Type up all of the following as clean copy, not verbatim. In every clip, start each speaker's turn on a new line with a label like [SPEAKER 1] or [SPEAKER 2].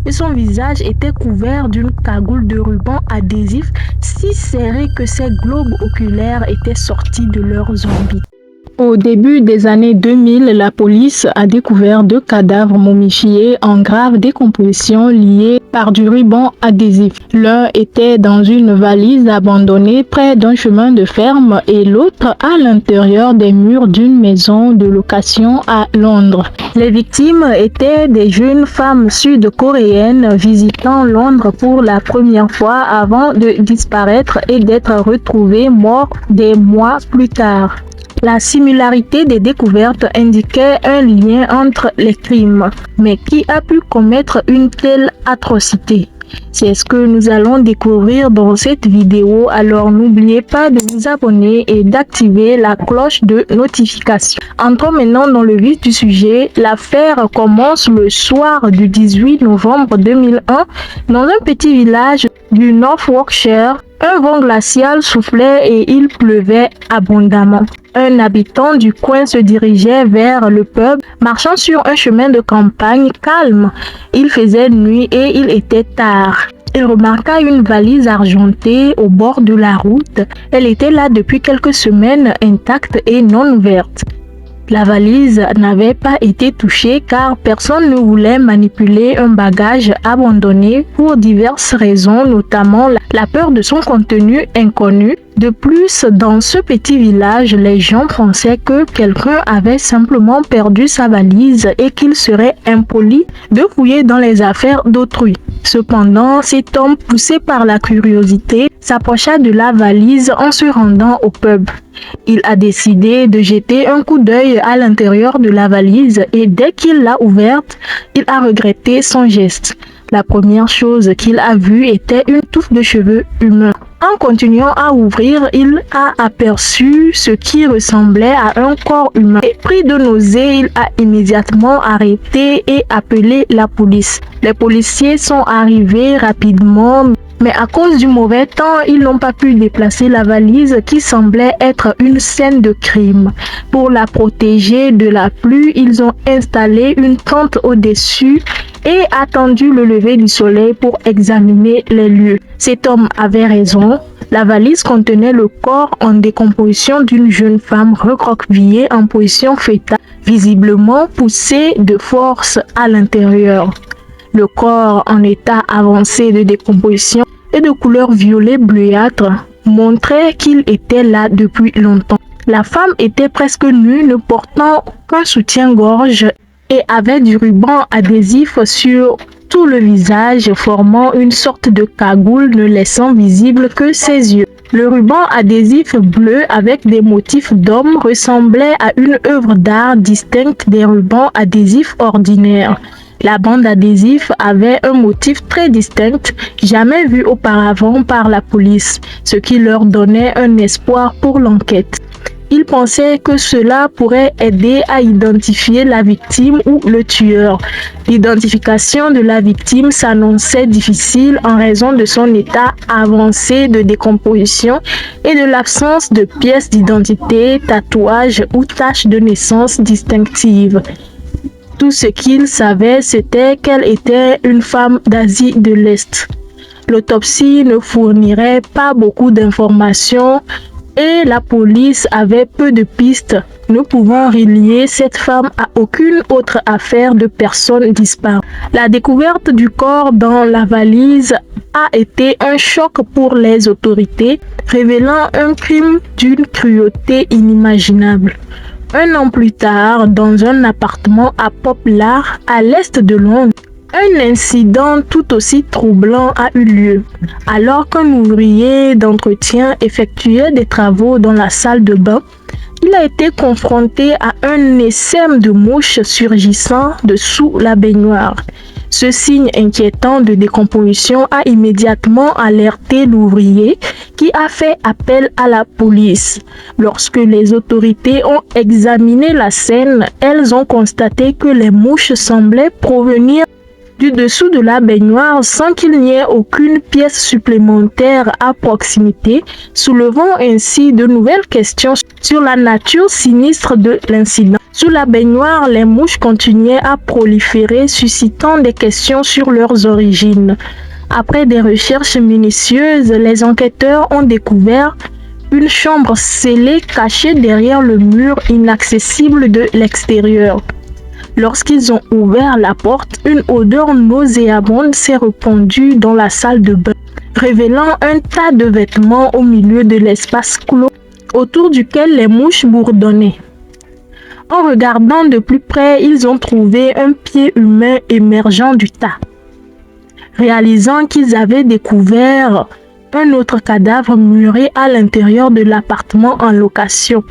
[SPEAKER 1] et son visage était couvert d'une cagoule de ruban adhésif si serrée que ses globes oculaires étaient sortis de leurs orbites. Au début des années 2000, la police a découvert 2 cadavres momifiés en grave décomposition liés par du ruban adhésif. L'un était dans une valise abandonnée près d'un chemin de ferme et l'autre à l'intérieur des murs d'une maison de location à Londres. Les victimes étaient des jeunes femmes sud-coréennes visitant Londres pour la première fois avant de disparaître et d'être retrouvées mortes des mois plus tard. La similarité des découvertes indiquait un lien entre les crimes. Mais qui a pu commettre une telle atrocité? C'est ce que nous allons découvrir dans cette vidéo, alors n'oubliez pas de vous abonner et d'activer la cloche de notification. Entrons maintenant dans le vif du sujet. L'affaire commence le soir du 18 novembre 2001 dans un petit village du North Yorkshire. Un vent glacial soufflait et il pleuvait abondamment. Un habitant du coin se dirigeait vers le pub, marchant sur un chemin de campagne calme. Il faisait nuit et il était tard. Il remarqua une valise argentée au bord de la route. Elle était là depuis quelques semaines, intacte et non ouverte. La valise n'avait pas été touchée car personne ne voulait manipuler un bagage abandonné pour diverses raisons, notamment la peur de son contenu inconnu. De plus, dans ce petit village, les gens pensaient que quelqu'un avait simplement perdu sa valise et qu'il serait impoli de fouiller dans les affaires d'autrui. Cependant, cet homme, poussé par la curiosité, s'approcha de la valise en se rendant au pub. Il a décidé de jeter un coup d'œil à l'intérieur de la valise et dès qu'il l'a ouverte, il a regretté son geste. La première chose qu'il a vue était une touffe de cheveux humains. En continuant à ouvrir, il a aperçu ce qui ressemblait à un corps humain. Et pris de nausée, il a immédiatement arrêté et appelé la police. Les policiers sont arrivés rapidement, mais à cause du mauvais temps, ils n'ont pas pu déplacer la valise qui semblait être une scène de crime. Pour la protéger de la pluie, ils ont installé une tente au-dessus et attendu le lever du soleil pour examiner les lieux. Cet homme avait raison. La valise contenait le corps en décomposition d'une jeune femme recroquevillée en position fœtale, visiblement poussée de force à l'intérieur. Le corps en état avancé de décomposition et de couleur violet bleuâtre montrait qu'il était là depuis longtemps. La femme était presque nue, ne portant qu'un soutien-gorge et avait du ruban adhésif sur tout le visage, formant une sorte de cagoule ne laissant visible que ses yeux. Le ruban adhésif bleu avec des motifs d'homme ressemblait à une œuvre d'art distincte des rubans adhésifs ordinaires. La bande adhésif avait un motif très distinct, jamais vu auparavant par la police, ce qui leur donnait un espoir pour l'enquête. Ils pensaient que cela pourrait aider à identifier la victime ou le tueur. L'identification de la victime s'annonçait difficile en raison de son état avancé de décomposition et de l'absence de pièces d'identité, tatouages ou taches de naissance distinctives. Tout ce qu'ils savaient, c'était qu'elle était une femme d'Asie de l'Est. L'autopsie ne fournirait pas beaucoup d'informations et la police avait peu de pistes, ne pouvant relier cette femme à aucune autre affaire de personnes disparues. La découverte du corps dans la valise a été un choc pour les autorités, révélant un crime d'une cruauté inimaginable. Un an plus tard, dans un appartement à Poplar, à l'est de Londres, un incident tout aussi troublant a eu lieu. Alors qu'un ouvrier d'entretien effectuait des travaux dans la salle de bain, il a été confronté à un essaim de mouches surgissant dessous la baignoire. Ce signe inquiétant de décomposition a immédiatement alerté l'ouvrier qui a fait appel à la police. Lorsque les autorités ont examiné la scène, elles ont constaté que les mouches semblaient provenir du dessous de la baignoire sans qu'il n'y ait aucune pièce supplémentaire à proximité, soulevant ainsi de nouvelles questions sur la nature sinistre de l'incident. Sous la baignoire, les mouches continuaient à proliférer, suscitant des questions sur leurs origines. Après des recherches minutieuses, les enquêteurs ont découvert une chambre scellée cachée derrière le mur inaccessible de l'extérieur. Lorsqu'ils ont ouvert la porte, une odeur nauséabonde s'est répandue dans la salle de bain, révélant un tas de vêtements au milieu de l'espace clos autour duquel les mouches bourdonnaient. En regardant de plus près, ils ont trouvé un pied humain émergeant du tas. Réalisant qu'ils avaient découvert un autre cadavre muré à l'intérieur de l'appartement en location.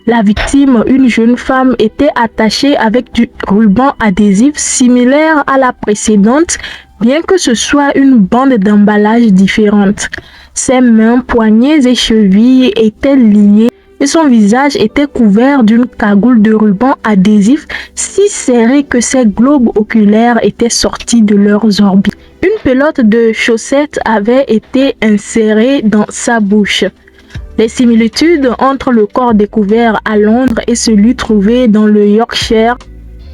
[SPEAKER 1] La victime, une jeune femme, était attachée avec du ruban adhésif similaire à la précédente, bien que ce soit une bande d'emballage différente. Ses mains, poignets et chevilles étaient liées et son visage était couvert d'une cagoule de ruban adhésif si serrée que ses globes oculaires étaient sortis de leurs orbites. Une pelote de chaussettes avait été insérée dans sa bouche. Les similitudes entre le corps découvert à Londres et celui trouvé dans le Yorkshire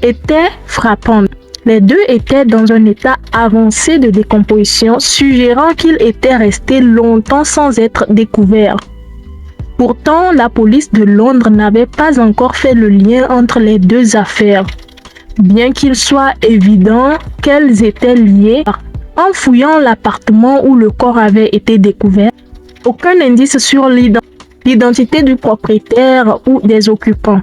[SPEAKER 1] étaient frappantes. Les deux étaient dans un état avancé de décomposition, suggérant qu'ils étaient restés longtemps sans être découverts. Pourtant, la police de Londres n'avait pas encore fait le lien entre les deux affaires, bien qu'il soit évident qu'elles étaient liées. En fouillant l'appartement où le corps avait été découvert, aucun indice sur l'identité du propriétaire ou des occupants.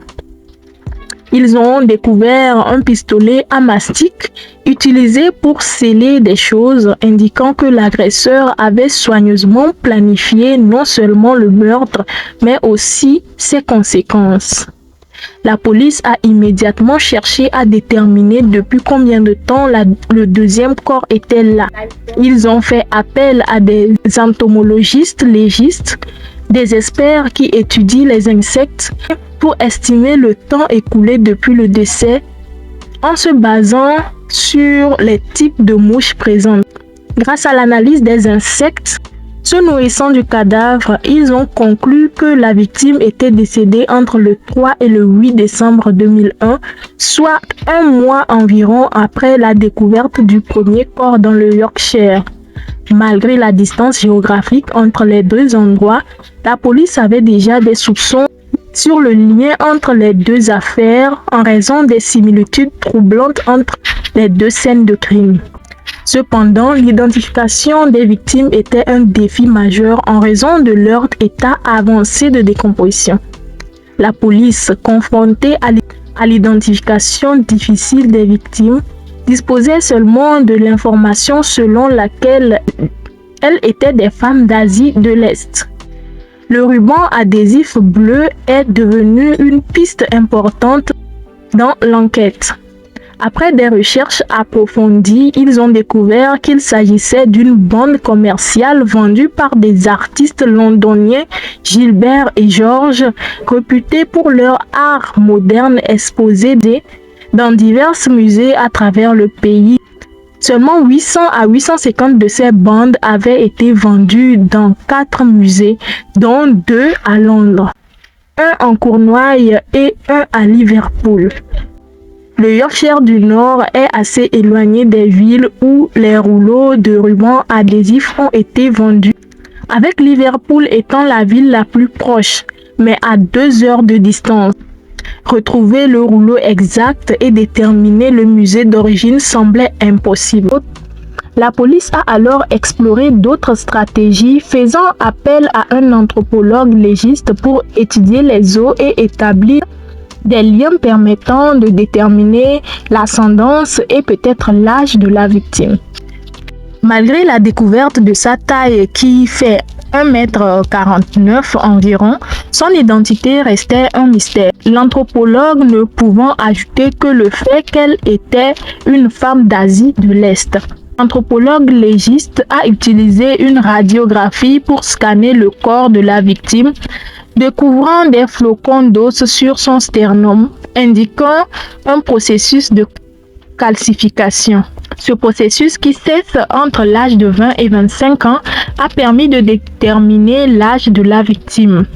[SPEAKER 1] Ils ont découvert un pistolet à mastic utilisé pour sceller des choses, indiquant que l'agresseur avait soigneusement planifié non seulement le meurtre, mais aussi ses conséquences. La police a immédiatement cherché à déterminer depuis combien de temps le deuxième corps était là. Ils ont fait appel à des entomologistes légistes, des experts qui étudient les insectes, pour estimer le temps écoulé depuis le décès en se basant sur les types de mouches présentes. Grâce à l'analyse des insectes se nourrissant du cadavre, ils ont conclu que la victime était décédée entre le 3 et le 8 décembre 2001, soit un mois environ après la découverte du premier corps dans le Yorkshire. Malgré la distance géographique entre les deux endroits, la police avait déjà des soupçons sur le lien entre les deux affaires en raison des similitudes troublantes entre les deux scènes de crime. Cependant, l'identification des victimes était un défi majeur en raison de leur état avancé de décomposition. La police, confrontée à l'identification difficile des victimes, disposait seulement de l'information selon laquelle elles étaient des femmes d'Asie de l'Est. Le ruban adhésif bleu est devenu une piste importante dans l'enquête. Après des recherches approfondies, ils ont découvert qu'il s'agissait d'une bande commerciale vendue par des artistes londoniens Gilbert et George, réputés pour leur art moderne exposé dans divers musées à travers le pays. Seulement 800 à 850 de ces bandes avaient été vendues dans 4 musées, dont 2 à Londres, un en Cornouailles et un à Liverpool. Le Yorkshire du Nord est assez éloigné des villes où les rouleaux de ruban adhésif ont été vendus, avec Liverpool étant la ville la plus proche, mais à 2 heures de distance. Retrouver le rouleau exact et déterminer le musée d'origine semblait impossible. La police a alors exploré d'autres stratégies, faisant appel à un anthropologue légiste pour étudier les os et établir des liens permettant de déterminer l'ascendance et peut-être l'âge de la victime. Malgré la découverte de sa taille qui fait 1,49 m environ, son identité restait un mystère. L'anthropologue ne pouvant ajouter que le fait qu'elle était une femme d'Asie de l'Est. L'anthropologue légiste a utilisé une radiographie pour scanner le corps de la victime, découvrant des flocons d'os sur son sternum, indiquant un processus de calcification. Ce processus, qui cesse entre l'âge de 20 et 25 ans, a permis de déterminer l'âge de la victime.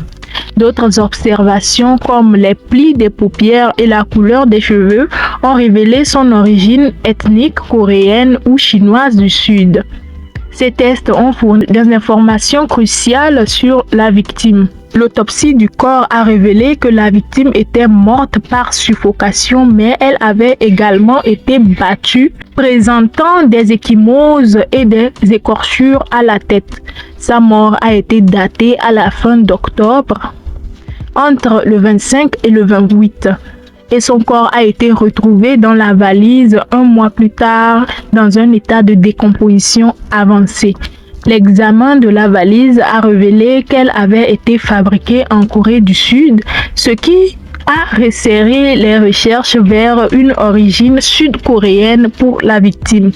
[SPEAKER 1] D'autres observations, comme les plis des paupières et la couleur des cheveux, ont révélé son origine ethnique coréenne ou chinoise du Sud. Ces tests ont fourni des informations cruciales sur la victime. L'autopsie du corps a révélé que la victime était morte par suffocation, mais elle avait également été battue, présentant des ecchymoses et des écorchures à la tête. Sa mort a été datée à la fin d'octobre, entre le 25 et le 28. Et son corps a été retrouvé dans la valise un mois plus tard dans un état de décomposition avancé. L'examen de la valise a révélé qu'elle avait été fabriquée en Corée du Sud, ce qui a resserré les recherches vers une origine sud-coréenne pour la victime.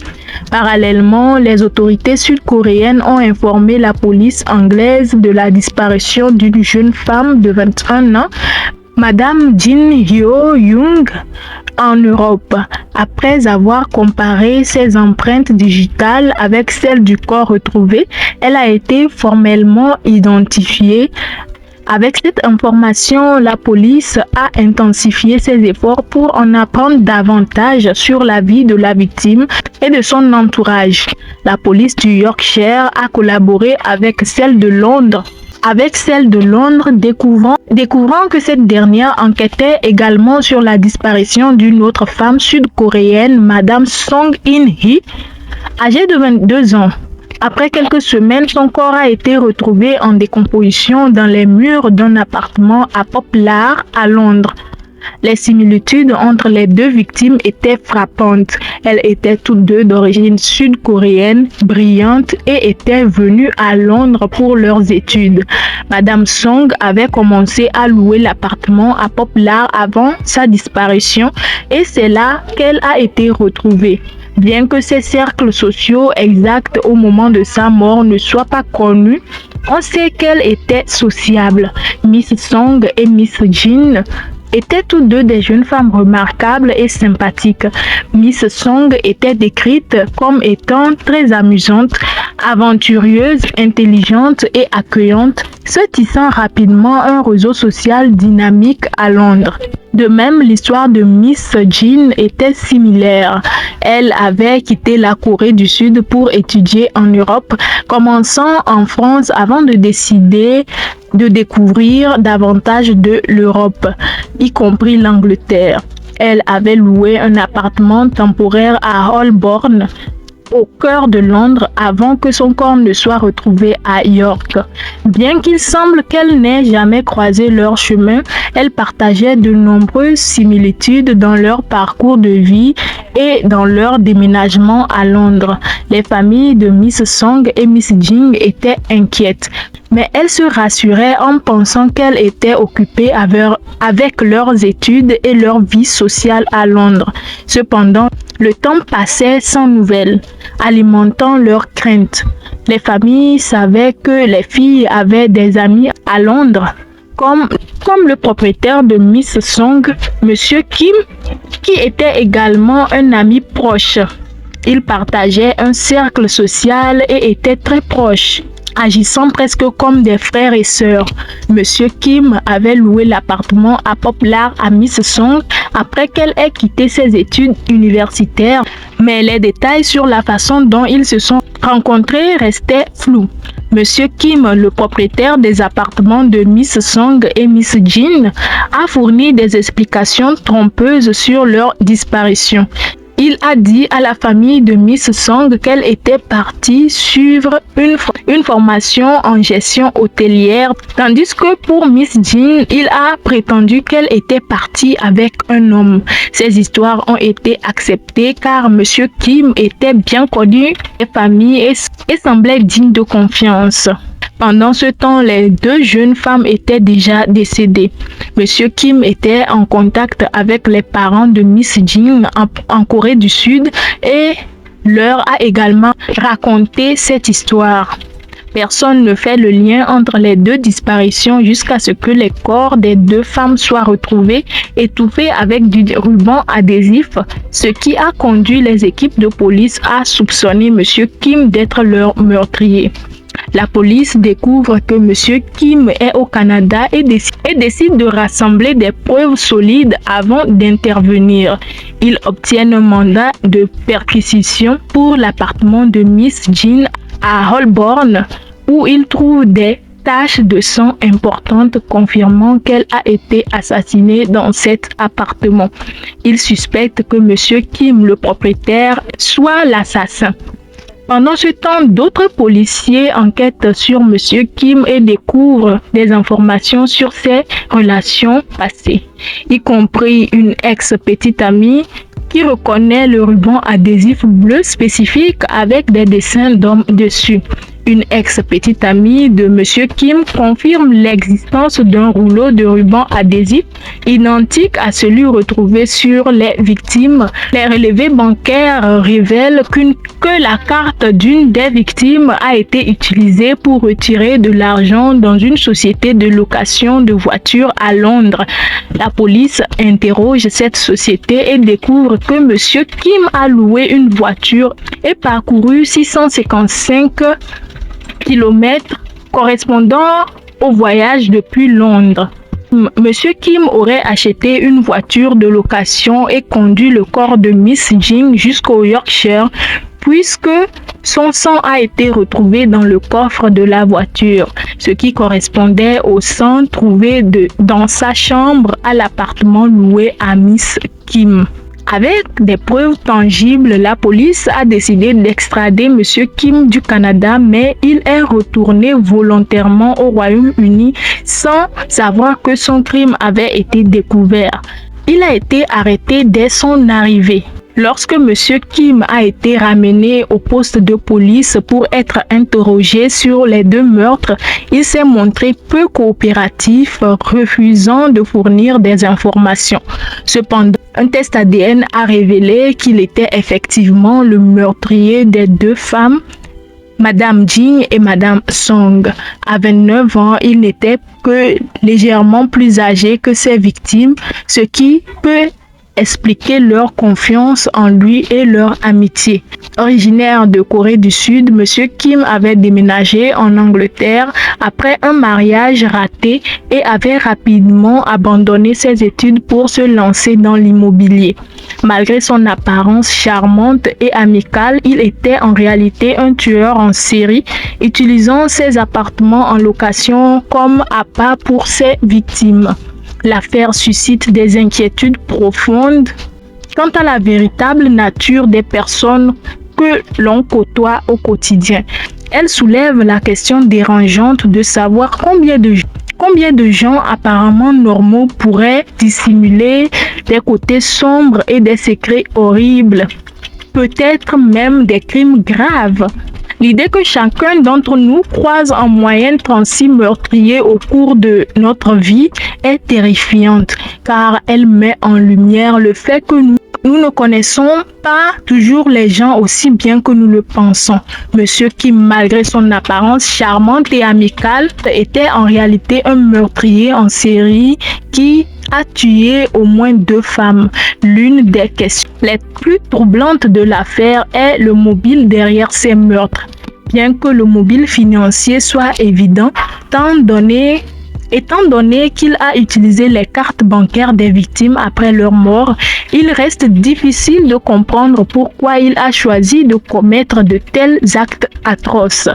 [SPEAKER 1] Parallèlement, les autorités sud-coréennes ont informé la police anglaise de la disparition d'une jeune femme de 21 ans, Madame Jin Hyo-young, en Europe. Après avoir comparé ses empreintes digitales avec celles du corps retrouvé, elle a été formellement identifiée. Avec cette information, la police a intensifié ses efforts pour en apprendre davantage sur la vie de la victime et de son entourage. La police du Yorkshire a collaboré avec celle de Londres. Découvrant que cette dernière enquêtait également sur la disparition d'une autre femme sud-coréenne, Madame Song In-hee, âgée de 22 ans. Après quelques semaines, son corps a été retrouvé en décomposition dans les murs d'un appartement à Poplar, à Londres. Les similitudes entre les deux victimes étaient frappantes. Elles étaient toutes deux d'origine sud-coréenne, brillantes, et étaient venues à Londres pour leurs études. Madame Song avait commencé à louer l'appartement à Poplar avant sa disparition, et c'est là qu'elle a été retrouvée. Bien que ses cercles sociaux exacts au moment de sa mort ne soient pas connus, on sait qu'elle était sociable. Miss Song et Miss Jin étaient toutes deux des jeunes femmes remarquables et sympathiques. Miss Song était décrite comme étant très amusante, aventureuse, intelligente et accueillante, se tissant rapidement un réseau social dynamique à Londres. De même, l'histoire de Miss Jin était similaire. Elle avait quitté la Corée du Sud pour étudier en Europe, commençant en France avant de décider de découvrir davantage de l'Europe, y compris l'Angleterre. Elle avait loué un appartement temporaire à Holborn, au cœur de Londres, avant que son corps ne soit retrouvé à York. Bien qu'il semble qu'elle n'ait jamais croisé leur chemin, elles partageaient de nombreuses similitudes dans leur parcours de vie et dans leur déménagement à Londres. Les familles de Miss Song et Miss Jin étaient inquiètes, mais elles se rassuraient en pensant qu'elles étaient occupées avec leurs études et leur vie sociale à Londres. Cependant, le temps passait sans nouvelles, alimentant leurs craintes. Les familles savaient que les filles avaient des amis à Londres, comme le propriétaire de Miss Song, Monsieur Kim, qui était également un ami proche. Ils partageaient un cercle social et étaient très proches, agissant presque comme des frères et sœurs. Monsieur Kim avait loué l'appartement à Poplar à Miss Song après qu'elle ait quitté ses études universitaires, mais les détails sur la façon dont ils se sont rencontrés restaient flous. Monsieur Kim, le propriétaire des appartements de Miss Song et Miss Jin, a fourni des explications trompeuses sur leur disparition. Il a dit à la famille de Miss Song qu'elle était partie suivre une formation en gestion hôtelière, tandis que pour Miss Jin, il a prétendu qu'elle était partie avec un homme. Ces histoires ont été acceptées car Monsieur Kim était bien connu des familles et semblait digne de confiance. Pendant ce temps, les deux jeunes femmes étaient déjà décédées. Monsieur Kim était en contact avec les parents de Miss Jin en Corée du Sud et leur a également raconté cette histoire. Personne ne fait le lien entre les deux disparitions jusqu'à ce que les corps des deux femmes soient retrouvés étouffés avec du ruban adhésif, ce qui a conduit les équipes de police à soupçonner M. Kim d'être leur meurtrier. La police découvre que M. Kim est au Canada et décide de rassembler des preuves solides avant d'intervenir. Ils obtiennent un mandat de perquisition pour l'appartement de Miss Jean à Holborn, où ils trouvent des taches de sang importantes confirmant qu'elle a été assassinée dans cet appartement. Ils suspectent que M. Kim, le propriétaire, soit l'assassin. Pendant ce temps, d'autres policiers enquêtent sur M. Kim et découvrent des informations sur ses relations passées, y compris une ex-petite amie qui reconnaît le ruban adhésif bleu spécifique avec des dessins d'hommes dessus. Une ex-petite amie de M. Kim confirme l'existence d'un rouleau de ruban adhésif identique à celui retrouvé sur les victimes. Les relevés bancaires révèlent que la carte d'une des victimes a été utilisée pour retirer de l'argent dans une société de location de voitures à Londres. La police interroge cette société et découvre que M. Kim a loué une voiture et parcouru 655 kilomètres correspondant au voyage depuis Londres. Monsieur Kim aurait acheté une voiture de location et conduit le corps de Miss Jean jusqu'au Yorkshire, puisque son sang a été retrouvé dans le coffre de la voiture, ce qui correspondait au sang trouvé dans sa chambre à l'appartement loué à Miss Kim. Avec des preuves tangibles, la police a décidé d'extrader M. Kim du Canada, mais il est retourné volontairement au Royaume-Uni sans savoir que son crime avait été découvert. Il a été arrêté dès son arrivée. Lorsque M. Kim a été ramené au poste de police pour être interrogé sur les deux meurtres, il s'est montré peu coopératif, refusant de fournir des informations. Cependant, un test ADN a révélé qu'il était effectivement le meurtrier des deux femmes, Madame Jing et Madame Song. À 29 ans, il n'était que légèrement plus âgé que ses victimes, ce qui peut expliquer leur confiance en lui et leur amitié. Originaire de Corée du Sud, M. Kim avait déménagé en Angleterre après un mariage raté et avait rapidement abandonné ses études pour se lancer dans l'immobilier. Malgré son apparence charmante et amicale, il était en réalité un tueur en série, utilisant ses appartements en location comme appât pour ses victimes. L'affaire suscite des inquiétudes profondes quant à la véritable nature des personnes que l'on côtoie au quotidien. Elle soulève la question dérangeante de savoir combien de gens apparemment normaux pourraient dissimuler des côtés sombres et des secrets horribles, peut-être même des crimes graves. L'idée que chacun d'entre nous croise en moyenne 36 meurtriers au cours de notre vie est terrifiante, car elle met en lumière le fait que nous ne connaissons pas toujours les gens aussi bien que nous le pensons. Monsieur Kim, malgré son apparence charmante et amicale, était en réalité un meurtrier en série qui a tué au moins 2 femmes. L'une des questions les plus troublantes de l'affaire est le mobile derrière ces meurtres. Bien que le mobile financier soit évident, étant donné qu'il a utilisé les cartes bancaires des victimes après leur mort, il reste difficile de comprendre pourquoi il a choisi de commettre de tels actes atroces.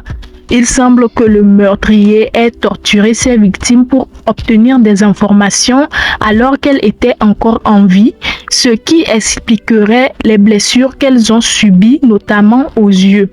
[SPEAKER 1] Il semble que le meurtrier ait torturé ses victimes pour obtenir des informations alors qu'elles étaient encore en vie, ce qui expliquerait les blessures qu'elles ont subies, notamment aux yeux.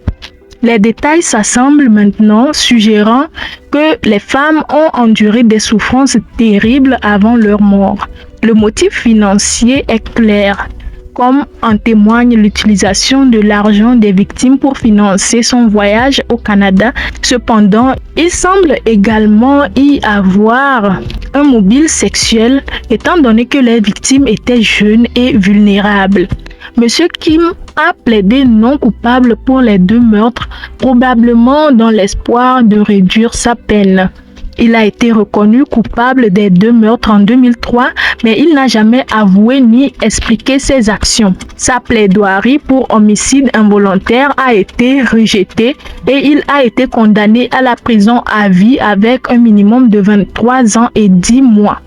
[SPEAKER 1] Les détails s'assemblent maintenant, suggérant que les femmes ont enduré des souffrances terribles avant leur mort. Le motif financier est clair, comme en témoigne l'utilisation de l'argent des victimes pour financer son voyage au Canada. Cependant, il semble également y avoir un mobile sexuel, étant donné que les victimes étaient jeunes et vulnérables. Monsieur Kim a plaidé non coupable pour les 2 meurtres, probablement dans l'espoir de réduire sa peine. Il a été reconnu coupable des 2 meurtres en 2003, mais il n'a jamais avoué ni expliqué ses actions. Sa plaidoirie pour homicide involontaire a été rejetée et il a été condamné à la prison à vie avec un minimum de 23 ans et 10 mois.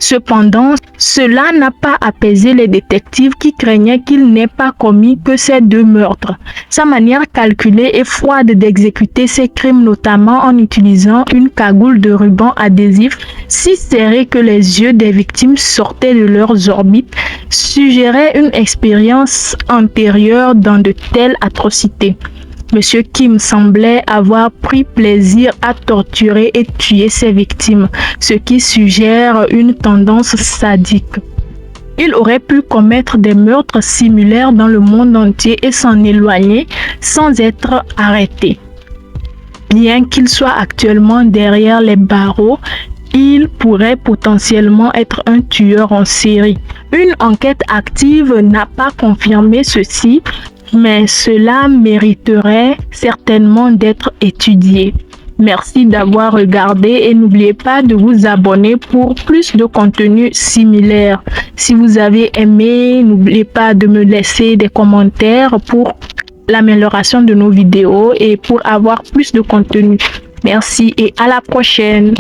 [SPEAKER 1] Cependant, cela n'a pas apaisé les détectives qui craignaient qu'il n'ait pas commis que ces 2 meurtres. Sa manière calculée et froide d'exécuter ses crimes, notamment en utilisant une cagoule de ruban adhésif si serrée que les yeux des victimes sortaient de leurs orbites, suggérait une expérience antérieure dans de telles atrocités. Monsieur Kim semblait avoir pris plaisir à torturer et tuer ses victimes, ce qui suggère une tendance sadique. Il aurait pu commettre des meurtres similaires dans le monde entier et s'en éloigner sans être arrêté. Bien qu'il soit actuellement derrière les barreaux, il pourrait potentiellement être un tueur en série. Une enquête active n'a pas confirmé ceci, mais cela mériterait certainement d'être étudié. Merci d'avoir regardé et n'oubliez pas de vous abonner pour plus de contenu similaire. Si vous avez aimé, n'oubliez pas de me laisser des commentaires pour l'amélioration de nos vidéos et pour avoir plus de contenu. Merci et à la prochaine.